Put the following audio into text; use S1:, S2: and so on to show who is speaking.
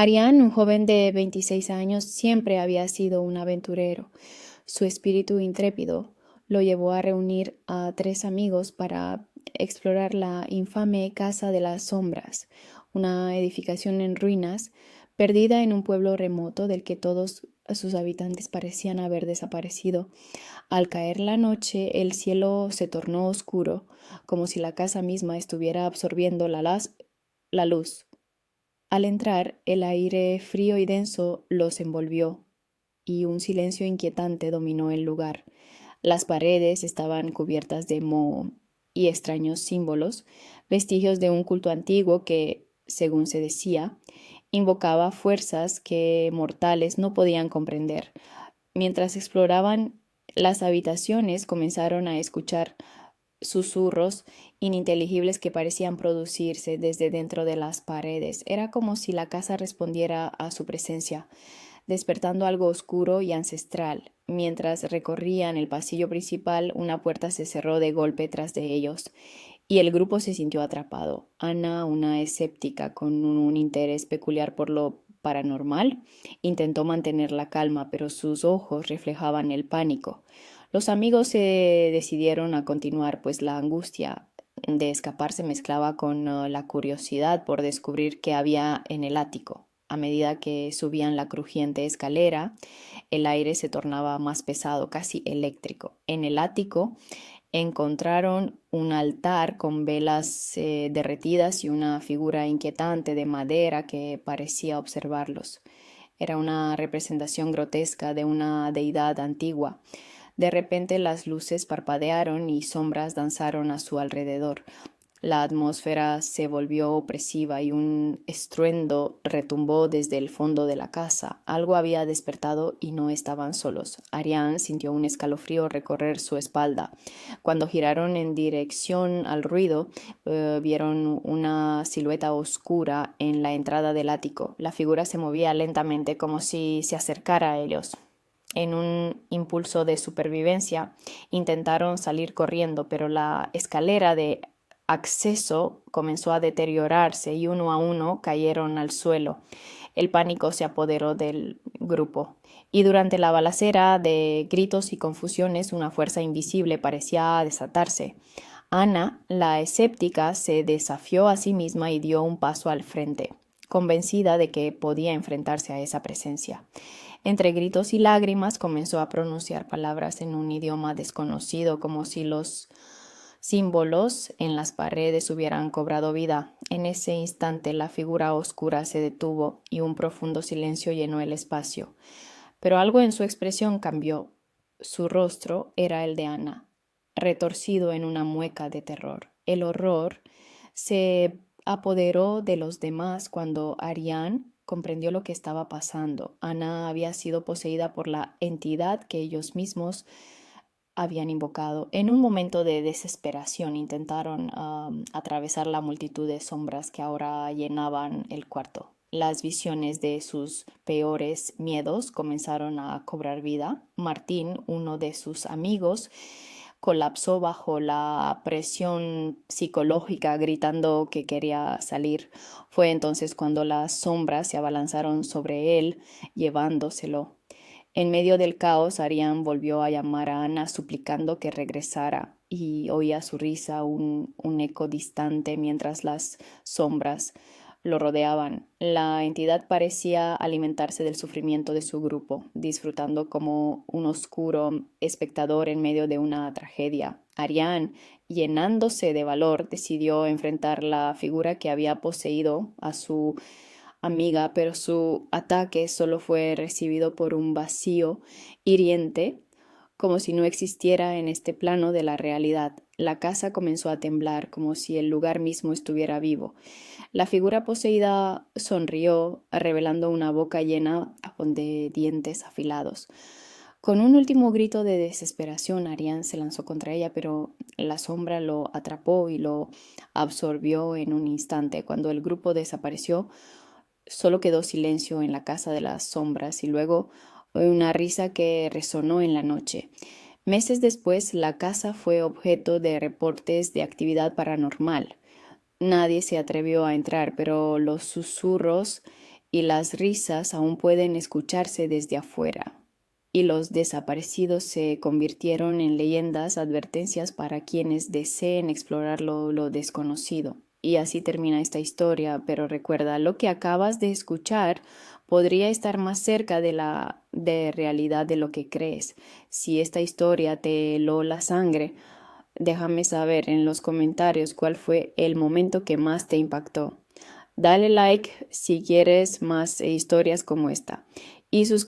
S1: Arián, un joven de 26 años, siempre había sido un aventurero. Su espíritu intrépido lo llevó a reunir a tres amigos para explorar la infame Casa de las Sombras, una edificación en ruinas, perdida en un pueblo remoto del que todos sus habitantes parecían haber desaparecido. Al caer la noche, el cielo se tornó oscuro, como si la casa misma estuviera absorbiendo la luz. Al entrar, el aire frío y denso los envolvió, y un silencio inquietante dominó el lugar. Las paredes estaban cubiertas de moho y extraños símbolos, vestigios de un culto antiguo que, según se decía, invocaba fuerzas que mortales no podían comprender. Mientras exploraban las habitaciones, comenzaron a escuchar susurros ininteligibles que parecían producirse desde dentro de las paredes. Era como si la casa respondiera a su presencia, despertando algo oscuro y ancestral. Mientras recorrían el pasillo principal, una puerta se cerró de golpe tras de ellos y el grupo se sintió atrapado. Ana, una escéptica con un interés peculiar por lo paranormal, intentó mantener la calma, pero sus ojos reflejaban el pánico. Los amigos se decidieron a continuar, pues la angustia de escapar se mezclaba con la curiosidad por descubrir qué había en el ático. A medida que subían la crujiente escalera, el aire se tornaba más pesado, casi eléctrico. En el ático encontraron un altar con velas derretidas y una figura inquietante de madera que parecía observarlos. Era una representación grotesca de una deidad antigua. De repente las luces parpadearon y sombras danzaron a su alrededor. La atmósfera se volvió opresiva y un estruendo retumbó desde el fondo de la casa. Algo había despertado y no estaban solos. Arián sintió un escalofrío recorrer su espalda. Cuando giraron en dirección al ruido, vieron una silueta oscura en la entrada del ático. La figura se movía lentamente como si se acercara a ellos. En un impulso de supervivencia, intentaron salir corriendo, pero la escalera de acceso comenzó a deteriorarse y uno a uno cayeron al suelo. El pánico se apoderó del grupo y durante la balacera de gritos y confusiones una fuerza invisible parecía desatarse. Ana, la escéptica, se desafió a sí misma y dio un paso al frente, convencida de que podía enfrentarse a esa presencia. Entre gritos y lágrimas comenzó a pronunciar palabras en un idioma desconocido, como si los símbolos en las paredes hubieran cobrado vida. En ese instante la figura oscura se detuvo y un profundo silencio llenó el espacio. Pero algo en su expresión cambió. Su rostro era el de Ana, retorcido en una mueca de terror. El horror se apoderó de los demás cuando Arián comprendió lo que estaba pasando. Ana había sido poseída por la entidad que ellos mismos habían invocado. En un momento de desesperación intentaron atravesar la multitud de sombras que ahora llenaban el cuarto. Las visiones de sus peores miedos comenzaron a cobrar vida. Martín, uno de sus amigos, colapsó bajo la presión psicológica, gritando que quería salir. Fue entonces cuando las sombras se abalanzaron sobre él, llevándoselo. En medio del caos, Arián volvió a llamar a Ana suplicando que regresara y oía su risa, un eco distante mientras las sombras lo rodeaban. La entidad parecía alimentarse del sufrimiento de su grupo, disfrutando como un oscuro espectador en medio de una tragedia. Arián, llenándose de valor, decidió enfrentar la figura que había poseído a su amiga, pero su ataque solo fue recibido por un vacío hiriente, como si no existiera en este plano de la realidad. La casa comenzó a temblar, como si el lugar mismo estuviera vivo. La figura poseída sonrió, revelando una boca llena de dientes afilados. Con un último grito de desesperación, Arián se lanzó contra ella, pero la sombra lo atrapó y lo absorbió en un instante. Cuando el grupo desapareció, solo quedó silencio en la casa de las sombras y luego una risa que resonó en la noche. Meses después, la casa fue objeto de reportes de actividad paranormal. Nadie se atrevió a entrar, pero los susurros y las risas aún pueden escucharse desde afuera, y los desaparecidos se convirtieron en leyendas, advertencias para quienes deseen explorar lo desconocido. Y así termina esta historia, pero recuerda, lo que acabas de escuchar podría estar más cerca de la de realidad de lo que crees. Si esta historia te heló la sangre, déjame saber en los comentarios cuál fue el momento que más te impactó. Dale like si quieres más historias como esta y suscríbete